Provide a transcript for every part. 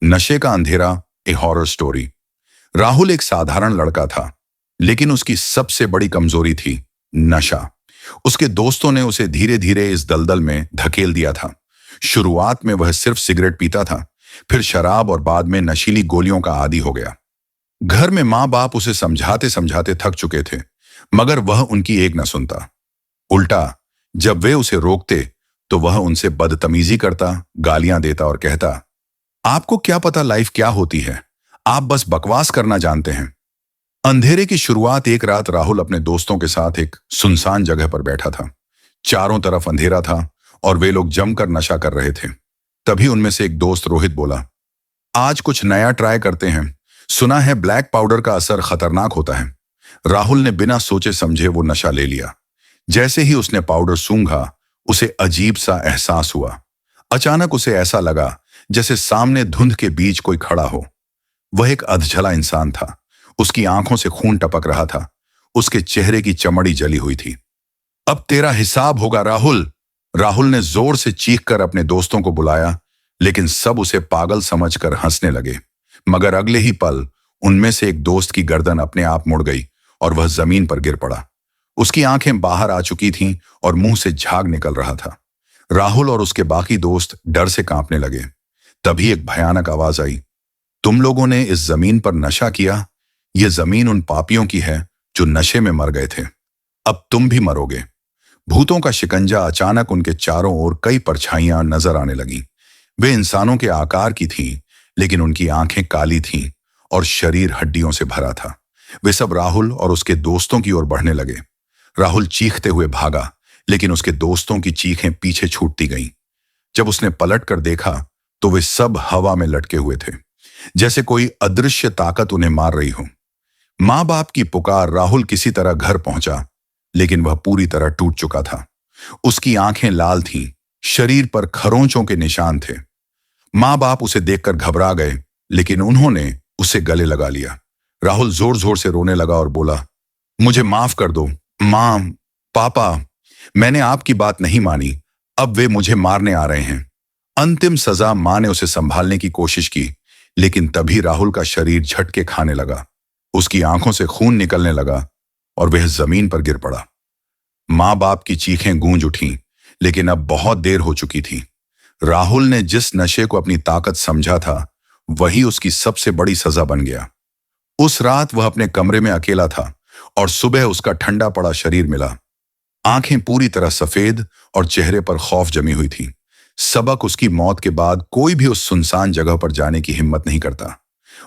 नशे का अंधेरा, ए हॉरर स्टोरी। राहुल एक साधारण लड़का था, लेकिन उसकी सबसे बड़ी कमजोरी थी नशा। उसके दोस्तों ने उसे धीरे धीरे इस दलदल में धकेल दिया था। शुरुआत में वह सिर्फ सिगरेट पीता था, फिर शराब और बाद में नशीली गोलियों का आदी हो गया। घर में माँ बाप उसे समझाते समझाते थक चुके थे, मगर वह उनकी एक न सुनता। उल्टा, जब वे उसे रोकते तो वह उनसे बदतमीजी करता, गालियां देता और कहता, आपको क्या पता लाइफ क्या होती है, आप बस बकवास करना जानते हैं। अंधेरे की शुरुआत एक रात राहुल अपने दोस्तों के साथ एक सुनसान जगह पर बैठा था। चारों तरफ अंधेरा था और वे लोग जमकर नशा कर रहे थे। तभी उनमें से एक दोस्त रोहित बोला, आज कुछ नया ट्राई करते हैं, सुना है ब्लैक पाउडर का असर खतरनाक होता है। राहुल ने बिना सोचे समझे वो नशा ले लिया। जैसे ही उसने पाउडर सूंघा, उसे अजीब सा एहसास हुआ। अचानक उसे ऐसा लगा जैसे सामने धुंध के बीच कोई खड़ा हो। वह एक अधजला इंसान था। उसकी आंखों से खून टपक रहा था। उसके चेहरे की चमड़ी जली हुई थी। अब तेरा हिसाब होगा राहुल। राहुल ने जोर से चीखकर अपने दोस्तों को बुलाया, लेकिन सब उसे पागल समझकर हंसने लगे। मगर अगले ही पल उनमें से एक दोस्त की गर्दन अपने आप मुड़ गई और वह जमीन पर गिर पड़ा। उसकी आंखें बाहर आ चुकी थीं और मुंह से झाग निकल रहा था। राहुल और उसके बाकी दोस्त डर से कांपने लगे। तभी एक भयानक आवाज आई, तुम लोगों ने इस जमीन पर नशा किया। यह जमीन उन पापियों की है जो नशे में मर गए थे। अब तुम भी मरोगे। भूतों का शिकंजा अचानक उनके चारों ओर कई परछाइयां नजर आने लगी। वे इंसानों के आकार की थीं, लेकिन उनकी आंखें काली थीं और शरीर हड्डियों से भरा था। वे सब राहुल और उसके दोस्तों की ओर बढ़ने लगे। राहुल चीखते हुए भागा, लेकिन उसके दोस्तों की चीखें पीछे छूटती गईं। जब उसने पलट कर देखा तो वे सब हवा में लटके हुए थे, जैसे कोई अदृश्य ताकत उन्हें मार रही हो। माँ बाप की पुकार, राहुल किसी तरह घर पहुंचा, लेकिन वह पूरी तरह टूट चुका था। उसकी आंखें लाल थीं, शरीर पर खरोंचों के निशान थे। माँ बाप उसे देखकर घबरा गए, लेकिन उन्होंने उसे गले लगा लिया। राहुल जोर जोर से रोने लगा और बोला, मुझे माफ कर दो माँ, पापा, मैंने आपकी बात नहीं मानी। अब वे मुझे मारने आ रहे हैं। अंतिम सजा। मां ने उसे संभालने की कोशिश की, लेकिन तभी राहुल का शरीर झटके खाने लगा। उसकी आंखों से खून निकलने लगा और वह जमीन पर गिर पड़ा। मां बाप की चीखें गूंज उठीं, लेकिन अब बहुत देर हो चुकी थी। राहुल ने जिस नशे को अपनी ताकत समझा था, वही उसकी सबसे बड़ी सजा बन गया। उस रात वह अपने कमरे में अकेला था और सुबह उसका ठंडा पड़ा शरीर मिला। आंखें पूरी तरह सफेद और चेहरे पर खौफ जमी हुई थी। सबक, उसकी मौत के बाद कोई भी उस सुनसान जगह पर जाने की हिम्मत नहीं करता।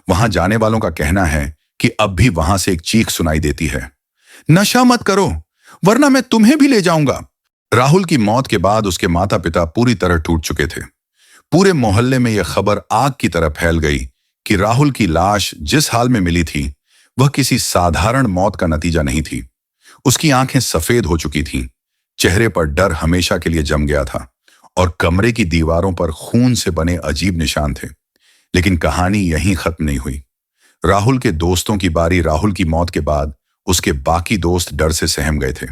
वहां जाने वालों का कहना है कि अब भी वहां से एक चीख सुनाई देती है, नशा मत करो वरना मैं तुम्हें भी ले जाऊंगा। राहुल की मौत के बाद उसके माता पिता पूरी तरह टूट चुके थे। पूरे मोहल्ले में यह खबर आग की तरह फैल गई कि राहुल की लाश जिस हाल में मिली थी, वह किसी साधारण मौत का नतीजा नहीं थी। उसकी आंखें सफेद हो चुकी थीं, चेहरे पर डर हमेशा के लिए जम गया था और कमरे की दीवारों पर खून से बने अजीब निशान थे। लेकिन कहानी यहीं खत्म नहीं हुई। राहुल के दोस्तों की बारी। राहुल की मौत के बाद उसके बाकी दोस्त डर से सहम गए थे।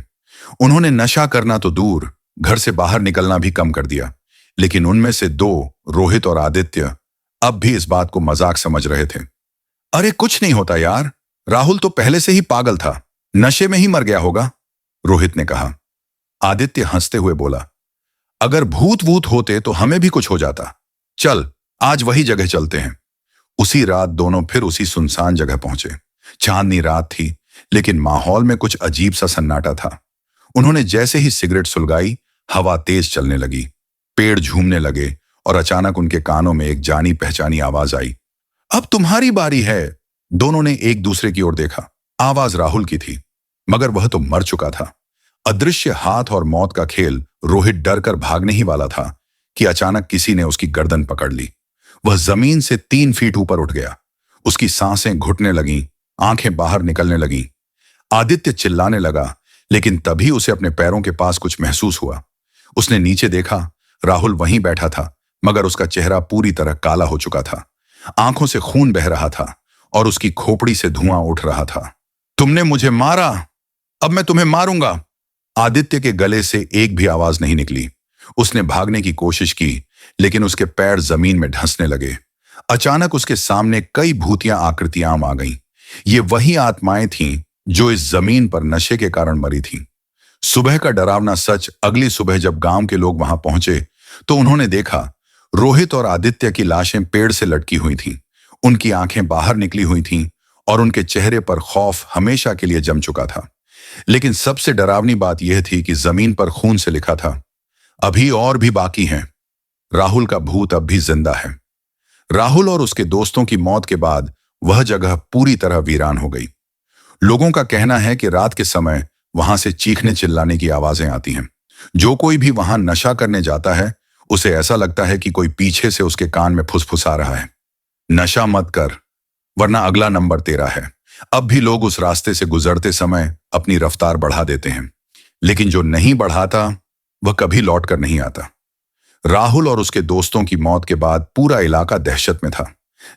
उन्होंने नशा करना तो दूर, घर से बाहर निकलना भी कम कर दिया। लेकिन उनमें से दो, रोहित और आदित्य, अब भी इस बात को मजाक समझ रहे थे। अरे कुछ नहीं होता यार, राहुल तो पहले से ही पागल था, नशे में ही मर गया होगा, रोहित ने कहा। आदित्य हंसते हुए बोला, अगर भूत वूत होते तो हमें भी कुछ हो जाता। चल आज वही जगह चलते हैं। उसी रात दोनों फिर उसी सुनसान जगह पहुंचे। चांदनी रात थी, लेकिन माहौल में कुछ अजीब सा सन्नाटा था। उन्होंने जैसे ही सिगरेट सुलगाई, हवा तेज चलने लगी, पेड़ झूमने लगे और अचानक उनके कानों में एक जानी पहचानी आवाज आई, अब तुम्हारी बारी है। दोनों ने एक दूसरे की ओर देखा। आवाज राहुल की थी, मगर वह तो मर चुका था। अदृश्य हाथ और मौत का खेल। रोहित डर कर भागने ही वाला था कि अचानक किसी ने उसकी गर्दन पकड़ ली। वह जमीन से 3 फीट ऊपर उठ गया। उसकी सांसें घुटने लगीं, आंखें बाहर निकलने लगीं। आदित्य चिल्लाने लगा, लेकिन तभी उसे अपने पैरों के पास कुछ महसूस हुआ। उसने नीचे देखा, राहुल वहीं बैठा था, मगर उसका चेहरा पूरी तरह काला हो चुका था। आंखों से खून बह रहा था और उसकी खोपड़ी से धुआं उठ रहा था। तुमने मुझे मारा, अब मैं तुम्हें मारूंगा। आदित्य के गले से एक भी आवाज नहीं निकली। उसने भागने की कोशिश की, लेकिन उसके पैर जमीन में धंसने लगे। अचानक उसके सामने कई भूतिया आकृतियां आ गईं। ये वही आत्माएं थीं जो इस जमीन पर नशे के कारण मरी थीं। सुबह का डरावना सच, अगली सुबह जब गांव के लोग वहां पहुंचे तो उन्होंने देखा रोहित और आदित्य की लाशें पेड़ से लटकी हुई थीं। उनकी आंखें बाहर निकली हुई थीं और उनके चेहरे पर खौफ हमेशा के लिए जम चुका था। लेकिन सबसे डरावनी बात यह थी कि जमीन पर खून से लिखा था, अभी और भी बाकी हैं। राहुल का भूत अब भी जिंदा है। राहुल और उसके दोस्तों की मौत के बाद वह जगह पूरी तरह वीरान हो गई। लोगों का कहना है कि रात के समय वहां से चीखने चिल्लाने की आवाजें आती हैं। जो कोई भी वहां नशा करने जाता है उसे ऐसा लगता है कि कोई पीछे से उसके कान में फुसफुसा रहा है, नशा मत कर वरना अगला नंबर तेरा है। अब भी लोग उस रास्ते से गुजरते समय अपनी रफ्तार बढ़ा देते हैं, लेकिन जो नहीं बढ़ाता वह कभी लौट कर नहीं आता। राहुल और उसके दोस्तों की मौत के बाद पूरा इलाका दहशत में था।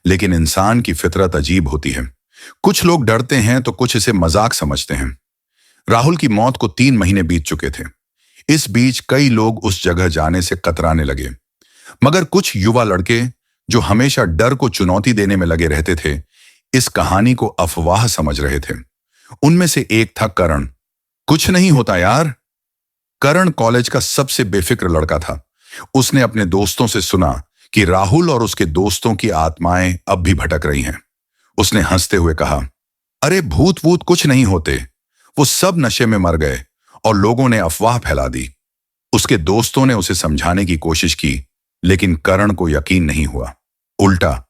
लेकिन इंसान की फितरत अजीब होती है। कुछ लोग डरते हैं तो कुछ इसे मजाक समझते हैं। राहुल की मौत को 3 महीने बीत चुके थे। इस बीच कई लोग उस जगह जाने से कतराने लगे, मगर कुछ युवा लड़के जो हमेशा डर को चुनौती देने में लगे रहते थे, इस कहानी को अफवाह समझ रहे थे। उनमें से एक था करण। कुछ नहीं होता यार। करण कॉलेज का सबसे बेफिक्र लड़का था। उसने अपने दोस्तों से सुना कि राहुल और उसके दोस्तों की आत्माएं अब भी भटक रही हैं। उसने हंसते हुए कहा, अरे भूत वूत कुछ नहीं होते, वो सब नशे में मर गए और लोगों ने अफवाह फैला दी। उसके दोस्तों ने उसे समझाने की कोशिश की, लेकिन करण को यकीन नहीं हुआ। उल्टा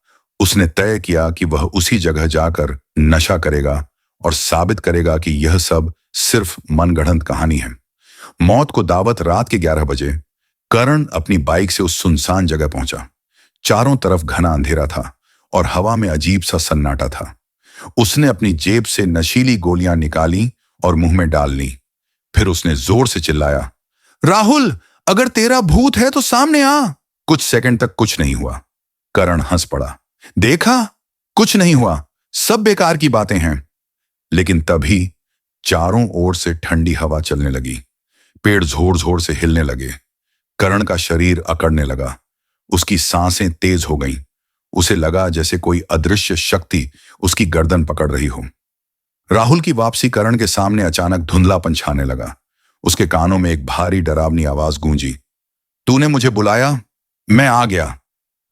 उसने तय किया कि वह उसी जगह जाकर नशा करेगा और साबित करेगा कि यह सब सिर्फ मनगढ़ंत कहानी है। मौत को दावत रात के 11 बजे करण अपनी बाइक से उस सुनसान जगह पहुंचा। चारों तरफ घना अंधेरा था और हवा में अजीब सा सन्नाटा था। उसने अपनी जेब से नशीली गोलियां निकाली और मुंह में डाल ली। फिर उसने जोर से चिल्लाया, राहुल, अगर तेरा भूत है तो सामने आ। कुछ सेकंड तक कुछ नहीं हुआ। करण हंस पड़ा, देखा, कुछ नहीं हुआ, सब बेकार की बातें हैं। लेकिन तभी चारों ओर से ठंडी हवा चलने लगी। पेड़ जोर जोर से हिलने लगे। करण का शरीर अकड़ने लगा। उसकी सांसें तेज हो गईं। उसे लगा जैसे कोई अदृश्य शक्ति उसकी गर्दन पकड़ रही हो। राहुल की वापसी करण के सामने अचानक धुंधलापन छाने लगा। उसके कानों में एक भारी डरावनी आवाज गूंजी, तूने मुझे बुलाया, मैं आ गया।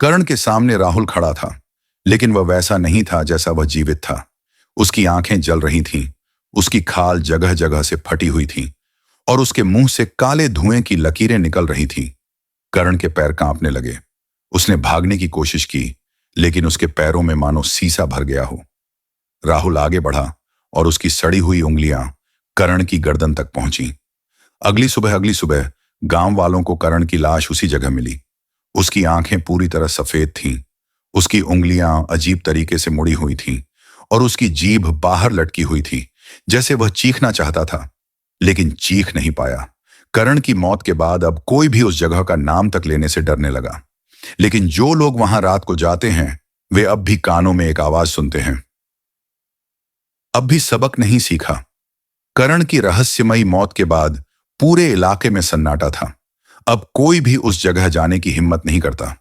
करण के सामने राहुल खड़ा था, लेकिन वह वैसा नहीं था जैसा वह जीवित था। उसकी आंखें जल रही थीं, उसकी खाल जगह जगह से फटी हुई थी और उसके मुंह से काले धुएं की लकीरें निकल रही थीं। करण के पैर कांपने लगे। उसने भागने की कोशिश की, लेकिन उसके पैरों में मानो सीसा भर गया हो। राहुल आगे बढ़ा और उसकी सड़ी हुई उंगलियां करण की गर्दन तक पहुंची। अगली सुबह गांव वालों को करण की लाश उसी जगह मिली। उसकी आंखें पूरी तरह सफेद थीं, उसकी उंगलियां अजीब तरीके से मुड़ी हुई थीं और उसकी जीभ बाहर लटकी हुई थी, जैसे वह चीखना चाहता था, लेकिन चीख नहीं पाया। करण की मौत के बाद अब कोई भी उस जगह का नाम तक लेने से डरने लगा। लेकिन जो लोग वहां रात को जाते हैं, वे अब भी कानों में एक आवाज सुनते हैं, अब भी सबक नहीं सीखा। करण की रहस्यमयी मौत के बाद पूरे इलाके में सन्नाटा था। अब कोई भी उस जगह जाने की हिम्मत नहीं करता।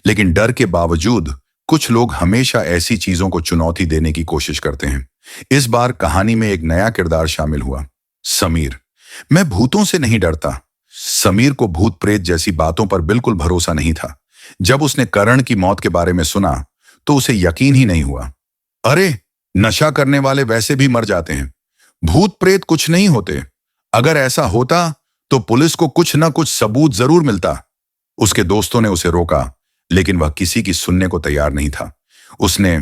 लेकिन डर के बावजूद कुछ लोग हमेशा ऐसी चीजों को चुनौती देने की कोशिश करते हैं। इस बार कहानी में एक नया किरदार शामिल हुआ, समीर। मैं भूतों से नहीं डरता। समीर को भूत प्रेत जैसी बातों पर बिल्कुल भरोसा नहीं था। जब उसने करण की मौत के बारे में सुना तो उसे यकीन ही नहीं हुआ। अरे, नशा करने वाले वैसे भी मर जाते हैं, भूत प्रेत कुछ नहीं होते। अगर ऐसा होता तो पुलिस को कुछ ना कुछ सबूत जरूर मिलता। उसके दोस्तों ने उसे रोका, लेकिन वह किसी की सुनने को तैयार नहीं था। उसने